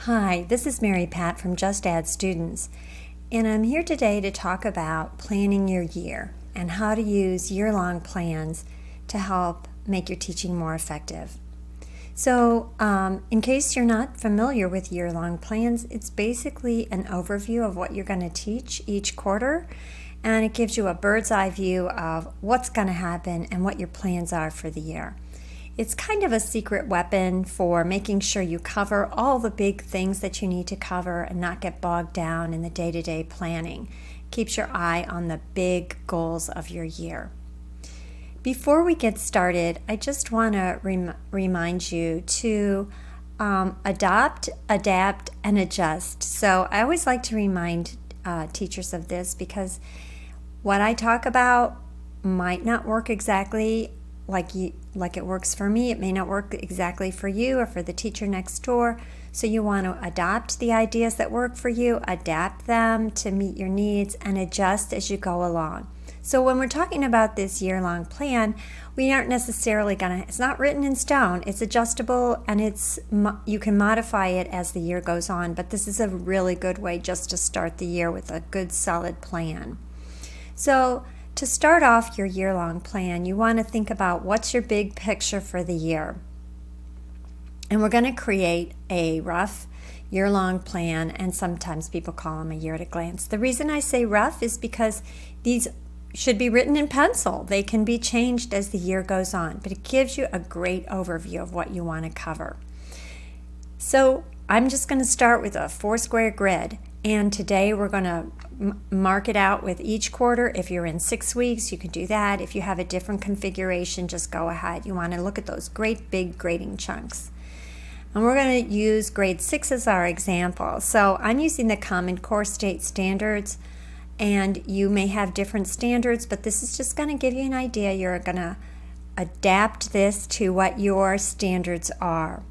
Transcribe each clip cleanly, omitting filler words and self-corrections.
Hi, this is Mary Pat from Just Add Students, and I'm here today to talk about planning your year and how to use year-long plans to help make your teaching more effective. So, in case you're not familiar with year-long plans, it's basically an overview of what you're going to teach each quarter, and it gives you a bird's eye view of what's going to happen and what your plans are for the year. It's kind of a secret weapon for making sure you cover all the big things that you need to cover and not get bogged down in the day-to-day planning. Keeps your eye on the big goals of your year. Before we get started, I just want to remind you to adopt, adapt, and adjust. So I always like to remind teachers of this because what I talk about might not work exactly like it works for me. It may not work exactly for you or for the teacher next door. So you want to adopt the ideas that work for you, adapt them to meet your needs, and adjust as you go along. So when we're talking about this year-long plan, we aren't necessarily it's not written in stone. It's adjustable, and you can modify it as the year goes on, but this is a really good way just to start the year with a good solid plan. So to start off your year-long plan, you want to think about what's your big picture for the year. And we're going to create a rough year-long plan, and sometimes people call them a year at a glance. The reason I say rough is because these should be written in pencil. They can be changed as the year goes on, but it gives you a great overview of what you want to cover. So I'm just going to start with a 4-square grid, and today we're going to mark it out with each quarter. If you're in 6 weeks, you can do that. If you have a different configuration, just go ahead. You want to look at those great big grading chunks. And we're going to use grade 6 as our example. So I'm using the Common Core State Standards, and you may have different standards, but this is just going to give you an idea. You're going to adapt this to what your standards are.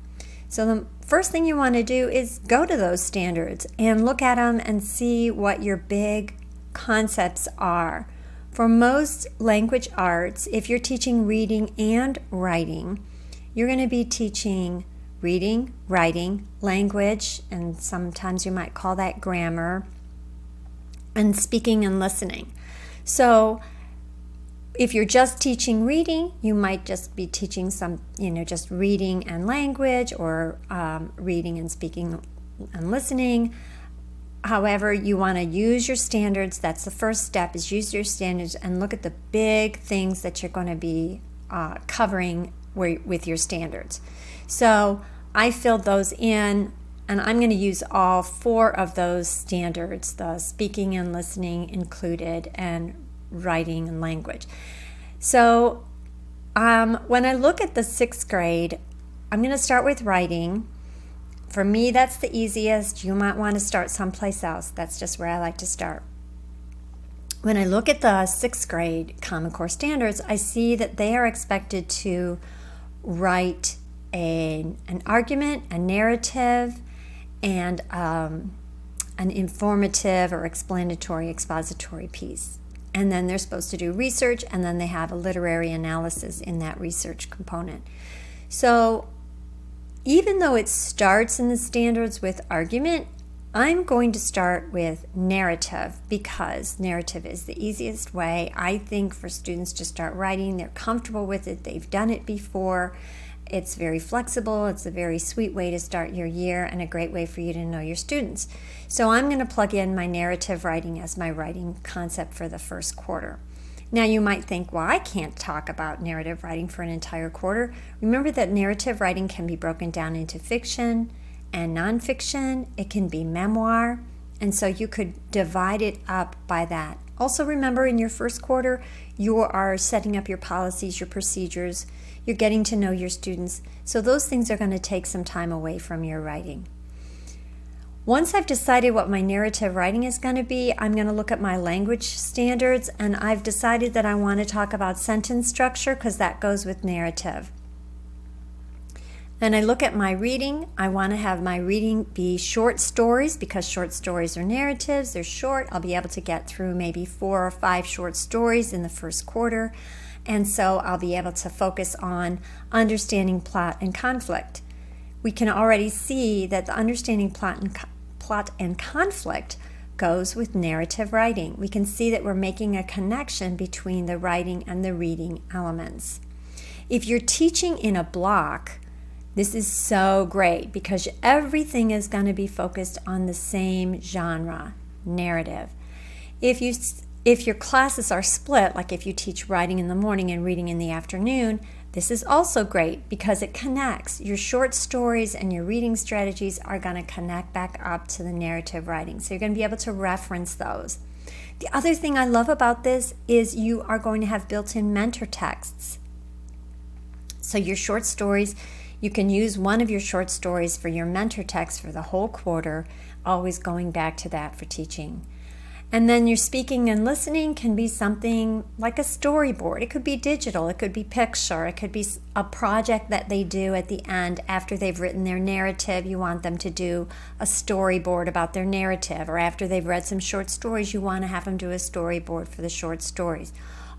So the first thing you want to do is go to those standards and look at them and see what your big concepts are. For most language arts, if you're teaching reading and writing, you're going to be teaching reading, writing, language, and sometimes you might call that grammar, and speaking and listening. So if you're just teaching reading, you might just be teaching just reading and language, or reading and speaking and listening. However, you want to use your standards. That's the first step, is use your standards and look at the big things that you're going to be covering with your standards. So I filled those in, and I'm going to use all 4 of those standards, the speaking and listening included, and writing and language. So when I look at the 6th grade, I'm going to start with writing. For me, that's the easiest. You might want to start someplace else. That's just where I like to start. When I look at the 6th grade Common Core Standards, I see that they are expected to write an argument, a narrative, and an informative or explanatory expository piece. And then they're supposed to do research, and then they have a literary analysis in that research component. So even though it starts in the standards with argument, I'm going to start with narrative, because narrative is the easiest way, I think, for students to start writing. They're comfortable with it. They've done it before. It's very flexible. It's a very sweet way to start your year and a great way for you to know your students. So I'm going to plug in my narrative writing as my writing concept for the first quarter. Now you might think, well, I can't talk about narrative writing for an entire quarter. Remember that narrative writing can be broken down into fiction and nonfiction. It can be memoir, and so you could divide it up by that. Also remember, in your first quarter, you are setting up your policies, your procedures. You're getting to know your students. So those things are going to take some time away from your writing. Once I've decided what my narrative writing is going to be, I'm going to look at my language standards, and I've decided that I want to talk about sentence structure because that goes with narrative. Then I look at my reading. I want to have my reading be short stories, because short stories are narratives. They're short. I'll be able to get through maybe 4 or 5 short stories in the first quarter. And so I'll be able to focus on understanding plot and conflict. we can already see that the understanding plot and conflict goes with narrative writing. We can see that we're making a connection between the writing and the reading elements. If you're teaching in a block, this is so great because everything is going to be focused on the same genre, narrative. If your classes are split, like if you teach writing in the morning and reading in the afternoon, this is also great because it connects. Your short stories and your reading strategies are going to connect back up to the narrative writing. So you're going to be able to reference those. The other thing I love about this is you are going to have built-in mentor texts. So your short stories, you can use one of your short stories for your mentor text for the whole quarter, always going back to that for teaching. And then your speaking and listening can be something like a storyboard. It could be digital, it could be picture, it could be a project that they do at the end after they've written their narrative. You want them to do a storyboard about their narrative, or after they've read some short stories, you want to have them do a storyboard for the short stories.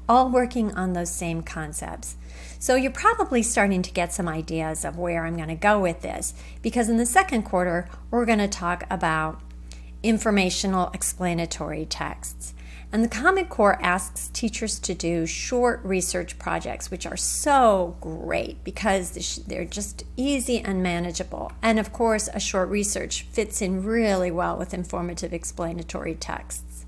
All working on those same concepts. So you're probably starting to get some ideas of where I'm going to go with this, because in the second quarter, we're going to talk about informational explanatory texts. And the Common Core asks teachers to do short research projects, which are so great because they're just easy and manageable. And of course, a short research fits in really well with informative explanatory texts.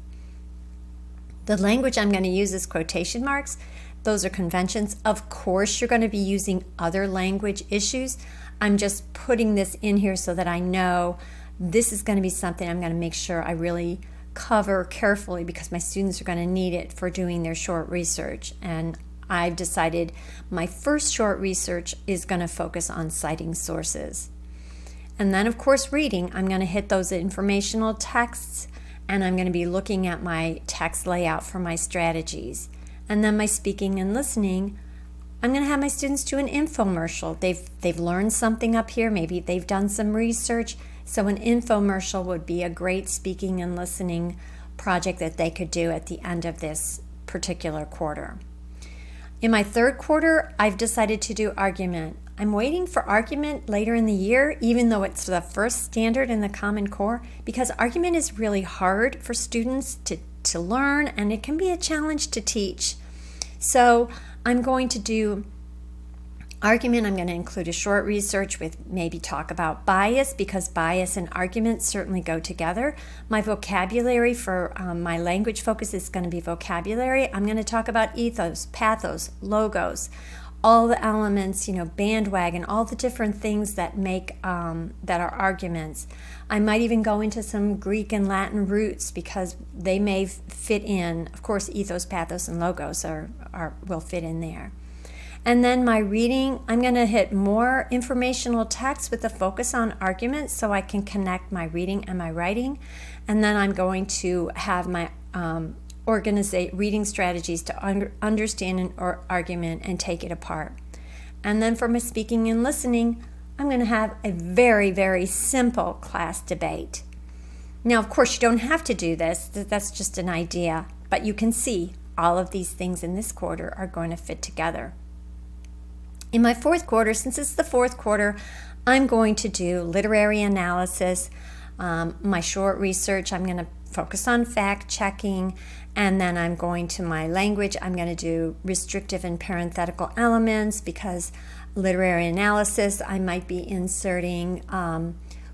The language I'm going to use is quotation marks. Those are conventions. Of course, you're going to be using other language issues. I'm just putting this in here so that I know this is going to be something I'm going to make sure I really cover carefully because my students are going to need it for doing their short research. And I've decided my first short research is going to focus on citing sources. And then, of course, reading. I'm going to hit those informational texts, and I'm going to be looking at my text layout for my strategies. And then my speaking and listening, I'm going to have my students do an infomercial. They've learned something up here. Maybe they've done some research. So an infomercial would be a great speaking and listening project that they could do at the end of this particular quarter. In my third quarter, I've decided to do argument. I'm waiting for argument later in the year, even though it's the first standard in the Common Core, because argument is really hard for students to learn, and it can be a challenge to teach. So I'm going to do argument. I'm going to include a short research with maybe talk about bias, because bias and argument certainly go together. My vocabulary for my language focus is going to be vocabulary. I'm going to talk about ethos, pathos, logos, all the elements, bandwagon, all the different things that make that are arguments. I might even go into some Greek and Latin roots because they may fit in. Of course, ethos, pathos, and logos will fit in there. And then my reading, I'm going to hit more informational text with a focus on arguments so I can connect my reading and my writing. And then I'm going to have my reading strategies to understand an argument and take it apart. And then for my speaking and listening, I'm going to have a very, very simple class debate. Now, of course, you don't have to do this. That's just an idea. But you can see all of these things in this quarter are going to fit together. In my fourth quarter, since it's the fourth quarter, I'm going to do literary analysis, my short research. I'm going to focus on fact checking, and then I'm going to my language. I'm going to do restrictive and parenthetical elements, because literary analysis, I might be inserting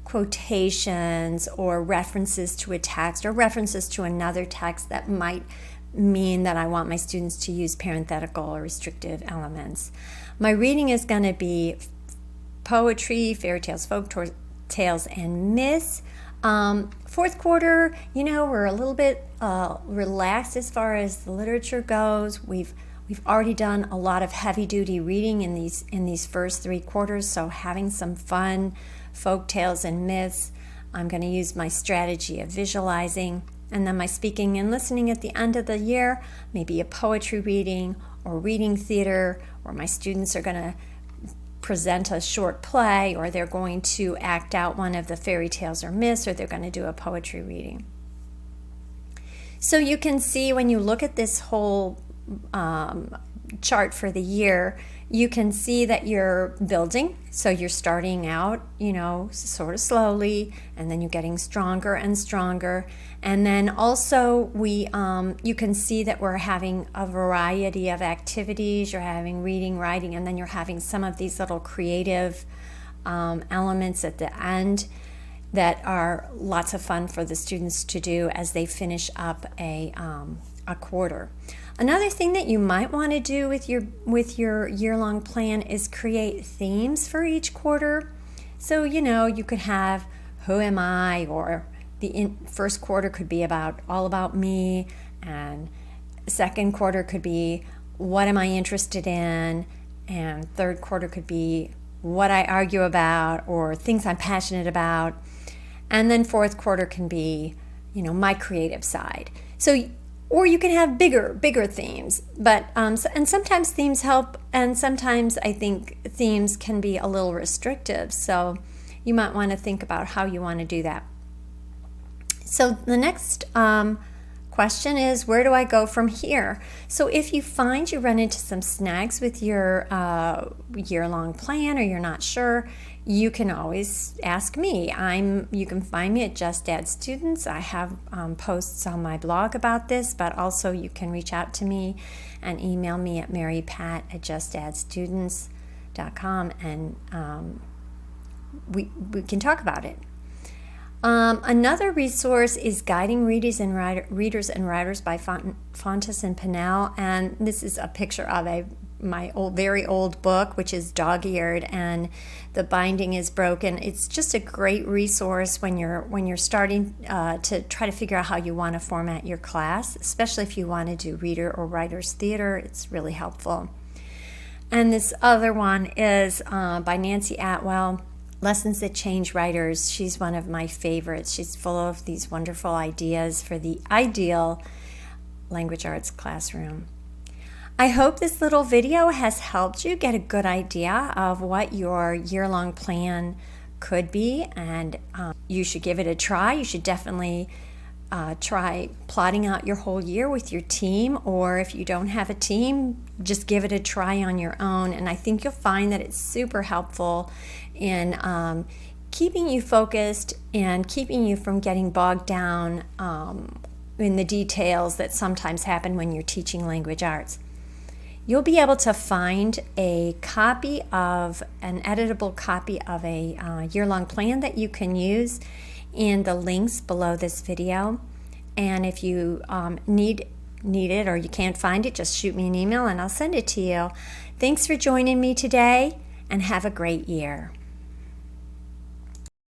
quotations or references to a text or references to another text that might mean that I want my students to use parenthetical or restrictive elements. My reading is going to be poetry, fairy tales, folk tales, and myths. Fourth quarter, we're a little bit relaxed as far as the literature goes. We've already done a lot of heavy-duty reading in these first 3 quarters, so having some fun folk tales and myths. I'm going to use my strategy of visualizing, and then my speaking and listening at the end of the year, maybe a poetry reading or reading theater, where my students are going to present a short play, or they're going to act out one of the fairy tales or myths, or they're going to do a poetry reading. So you can see when you look at this whole chart for the year, You can see that you're building, so you're starting out, sort of slowly, and then you're getting stronger and stronger. And then also you can see that we're having a variety of activities. You're having reading, writing, and then you're having some of these little creative elements at the end that are lots of fun for the students to do as they finish up a quarter. Another thing that you might want to do with your year-long plan is create themes for each quarter. So, you could have who am I, or the first quarter could be all about me, and second quarter could be what am I interested in, and third quarter could be what I argue about or things I'm passionate about, and then fourth quarter can be, my creative side. So, or you can have bigger themes, but and sometimes themes help, and sometimes I think themes can be a little restrictive. So you might want to think about how you want to do that. So the next question is, where do I go from here? So if you find you run into some snags with your year-long plan, or you're not sure, you can always ask me. You can find me at Just Add Students. I have posts on my blog about this, but also you can reach out to me and email me at marypat@justaddstudents.com, and we can talk about it. Another resource is Guiding Readers and Writers by Fontes and Pinnell, and this is a picture of my very old book, which is dog-eared, and the binding is broken. It's just a great resource when you're starting to try to figure out how you want to format your class, especially if you want to do reader or writers theater. It's really helpful. And this other one is by Nancy Atwell, Lessons That Change Writers. She's one of my favorites. She's full of these wonderful ideas for the ideal language arts classroom. I hope this little video has helped you get a good idea of what your year-long plan could be, and you should give it a try. You should definitely try plotting out your whole year with your team, or if you don't have a team, just give it a try on your own. And I think you'll find that it's super helpful in keeping you focused and keeping you from getting bogged down in the details that sometimes happen when you're teaching language arts. You'll be able to find an editable copy of a year-long plan that you can use in the links below this video. And if you need it, or you can't find it, just shoot me an email and I'll send it to you. Thanks for joining me today, and have a great year.